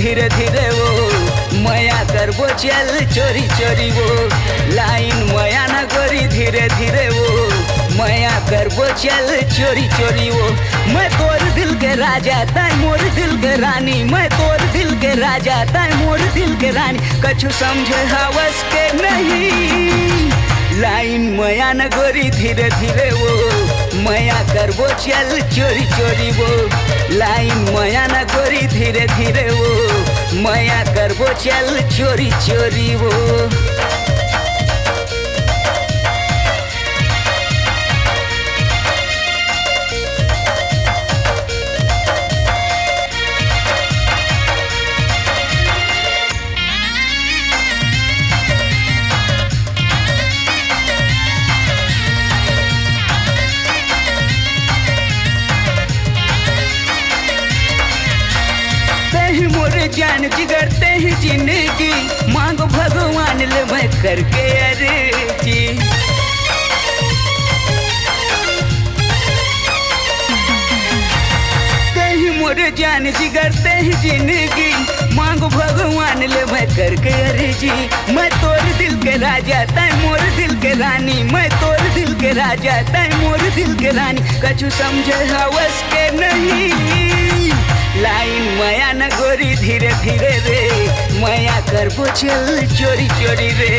धीरे धीरे वो मया करबो चल चोरी चोरी वो लाइन मया न गोरी धीरे धीरे वो मया करबो चल चोरी चोरी वो मैं तोर दिल के राजा ताई मोर दिल के रानी मैं तोर दिल के राजा ताई मोर दिल के रानी कछु समझे हवस के नहीं लाइन मया न गोरी धीरे धीरे वो मया करबो चल चोरी चोरी वो लाइन मया न गोरी धीरे धीरे वो मया करबो चल चोरी चोरी वो मोरे जान जिगर ते ही जिंदगी मांगो भगवान ले मैं करके अर्जी ते मोरे जान जिगर ते ही जिंदगी मांगो भगवान ले मैं करके अर्जी मैं तोर दिल के राजा ताई मोर दिल के रानी मैं तोर दिल के राजा ताई मोर दिल के रानी कछु समझे हवस के नहीं लाइन मया न गोरी धीरे धीरे रे मया करबो चल चोरी चोरी रे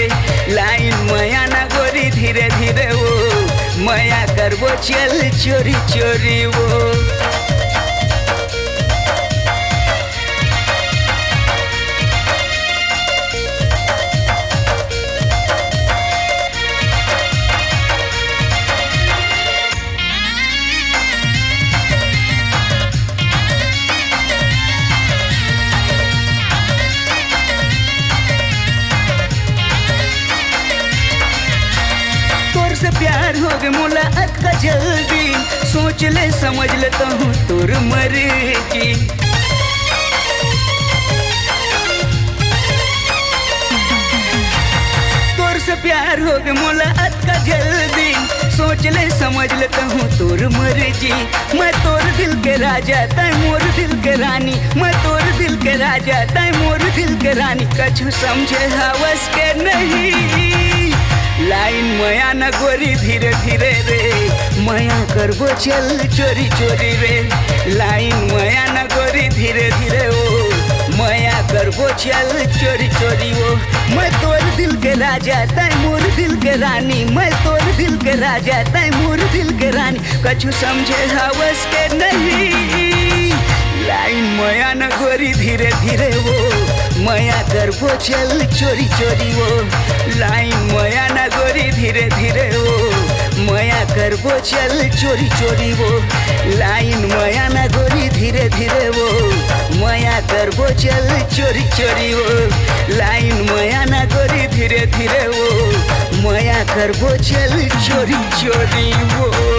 लाइन मया न गोरी धीरे धीरे वो मया करबो चल चोरी चोरी वो से प्यार हो गए मुलाकात का जल्दी सोच ले समझ लेता हूँ तोर मर्जी तोर से प्यार हो गए मुलाकात का जल्दी सोच ले समझ लेता हूँ तोर मर्जी मैं तोर दिल के राजा ताई मोर दिल के रानी मैं तोर दिल के राजा ताई मोर दिल के रानी कछु समझे हवस के नहीं लाइन मया न गोरी धीरे धीरे रे मया करबो चल चोरी चोरी रे लाइन मया न गोरी धीरे धीरे वो मया करबो चल चोरी चोरी वो मैं तोर दिल के राजा ताई मोर दिल के रानी मैं तोर दिल के राजा ताई मोर दिल के रानी कछु समझे हवस के नहीं लाइन मया न गोरी धीरे धीरे वो मया करबो चल चोरी चोरी वो लाइन मया न गोरी धीरे धीरे वो मया करबो चल चोरी चोरी वो लाइन मया न गोरी धीरे धीरे वो मया करबो चल चोरी चोरी वो लाइन मया न गोरी धीरे धीरे वो मया करबो चल चोरी चोरी वो